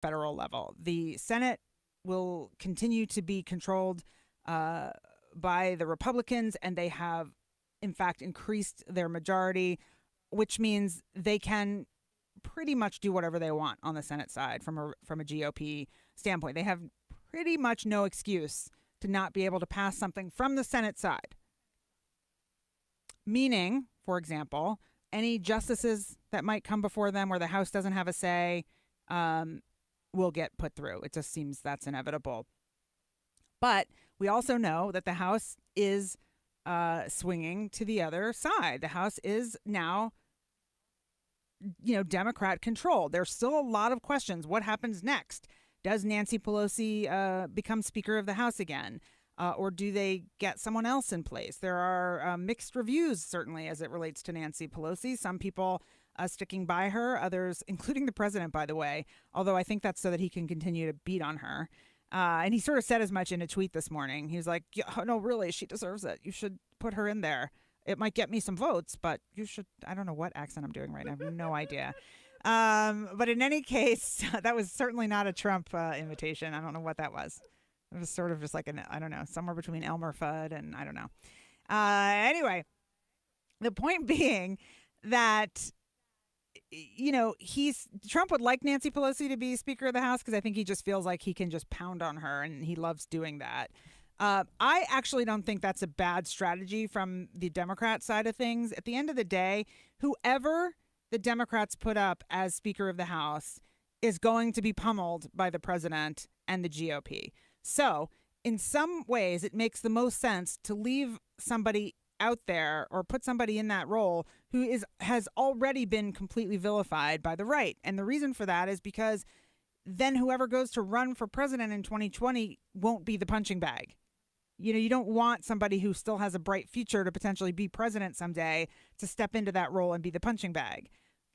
federal level. The Senate will continue to be controlled by the Republicans, and they have, in fact, increased their majority, which means they can pretty much do whatever they want on the Senate side from a GOP standpoint. They have pretty much no excuse to not be able to pass something from the Senate side. Meaning, for example, any justices that might come before them where the House doesn't have a say will get put through. It just seems that's inevitable. But we also know that the House is swinging to the other side. The House is now, Democrat controlled. There's still a lot of questions. What happens next? Does Nancy Pelosi become Speaker of the House again? Or do they get someone else in place? There are mixed reviews, certainly, as it relates to Nancy Pelosi. Some people sticking by her, others, including the president, by the way, although I think that's so that he can continue to beat on her. And he sort of said as much in a tweet this morning. He was like, no, really, she deserves it. You should put her in there. It might get me some votes, but you should. I don't know what accent I'm doing right now. I have no idea. But in any case, that was certainly not a Trump invitation. I don't know what that was. It was sort of just like I don't know, somewhere between Elmer Fudd and I don't know. Anyway, the point being that, Trump would like Nancy Pelosi to be Speaker of the House because I think he just feels like he can just pound on her and he loves doing that. I actually don't think that's a bad strategy from the Democrat side of things. At the end of the day, whoever the Democrats put up as Speaker of the House is going to be pummeled by the president and the GOP. So in some ways, it makes the most sense to leave somebody out there or put somebody in that role who has already been completely vilified by the right. And the reason for that is because then whoever goes to run for president in 2020 won't be the punching bag. You don't want somebody who still has a bright future to potentially be president someday to step into that role and be the punching bag.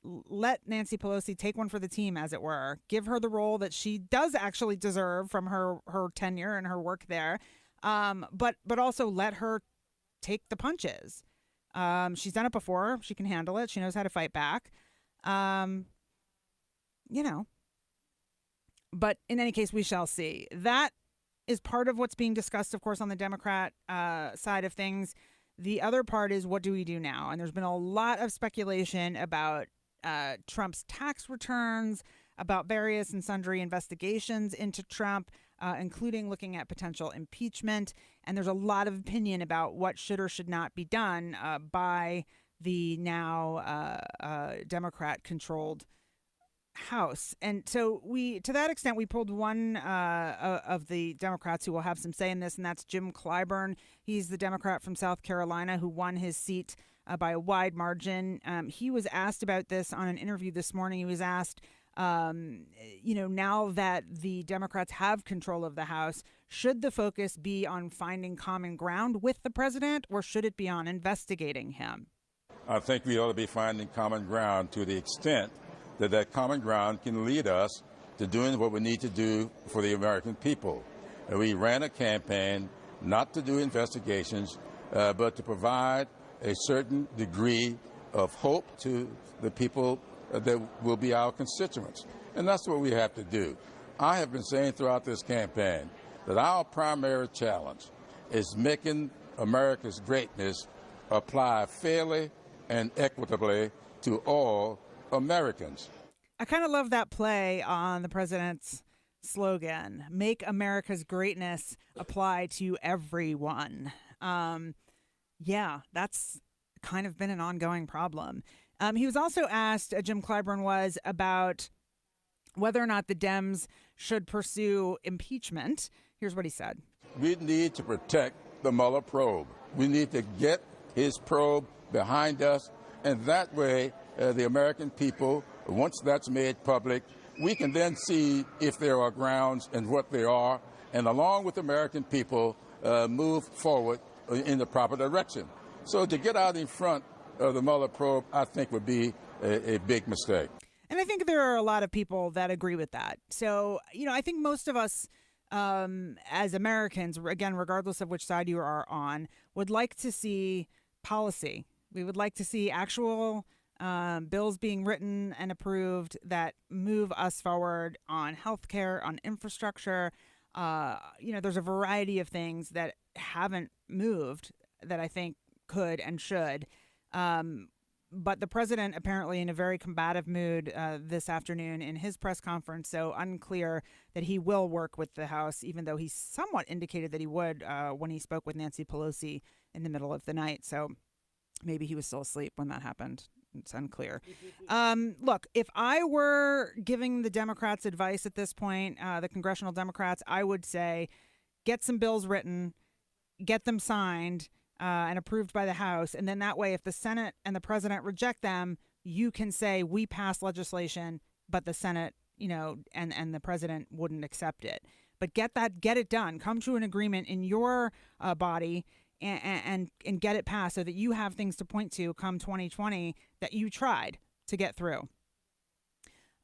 Let Nancy Pelosi take one for the team, as it were. Give her the role that she does actually deserve from her tenure and her work there. But also let her take the punches. She's done it before. She can handle it. She knows how to fight back. But in any case, we shall see. That is part of what's being discussed, of course, on the Democrat side of things. The other part is, what do we do now? And there's been a lot of speculation about Trump's tax returns, about various and sundry investigations into Trump, including looking at potential impeachment. And there's a lot of opinion about what should or should not be done by the now Democrat-controlled House. And so to that extent, we pulled one of the Democrats who will have some say in this, and that's Jim Clyburn. He's the Democrat from South Carolina who won his seat by a wide margin. He was asked about this on an interview this morning. He was asked, now that the Democrats have control of the House, should the focus be on finding common ground with the president, or should it be on investigating him? I think we ought to be finding common ground to the extent that common ground can lead us to doing what we need to do for the American people. We ran a campaign not to do investigations, but to provide a certain degree of hope to the people that will be our constituents. And that's what we have to do. I have been saying throughout this campaign that our primary challenge is making America's greatness apply fairly and equitably to all Americans. I kind of love that play on the president's slogan, make America's greatness apply to everyone. That's kind of been an ongoing problem. He was also asked, Jim Clyburn was, about whether or not the Dems should pursue impeachment. Here's what he said. We need to protect the Mueller probe. We need to get his probe behind us, and that way the American people, once that's made public, we can then see if there are grounds and what they are, and along with the American people, move forward in the proper direction. So to get out in front of the Mueller probe, I think would be a big mistake. And I think there are a lot of people that agree with that. So, I think most of us as Americans, again, regardless of which side you are on, would like to see policy. We would like to see actual bills being written and approved that move us forward on healthcare, on infrastructure. There's a variety of things that haven't moved that I think could and should. But the president apparently in a very combative mood this afternoon in his press conference, so unclear that he will work with the House, even though he somewhat indicated that he would when he spoke with Nancy Pelosi in the middle of the night. So maybe he was still asleep when that happened. It's unclear. Look, if I were giving the Democrats advice at this point, the congressional Democrats, I would say get some bills written, get them signed, and approved by the House. And then that way, if the Senate and the president reject them, you can say we passed legislation, but the Senate, and the president wouldn't accept it. But get it done. Come to an agreement in your body and get it passed so that you have things to point to come 2020 that you tried to get through.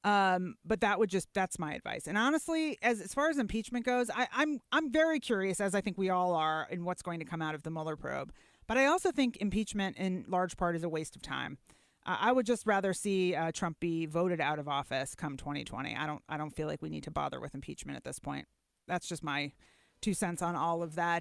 But that's my advice. And honestly, as far as impeachment goes, I'm very curious, as I think we all are, in what's going to come out of the Mueller probe. But I also think impeachment in large part is a waste of time. I would just rather see Trump be voted out of office come 2020. I don't feel like we need to bother with impeachment at this point. That's just my 2 cents on all of that.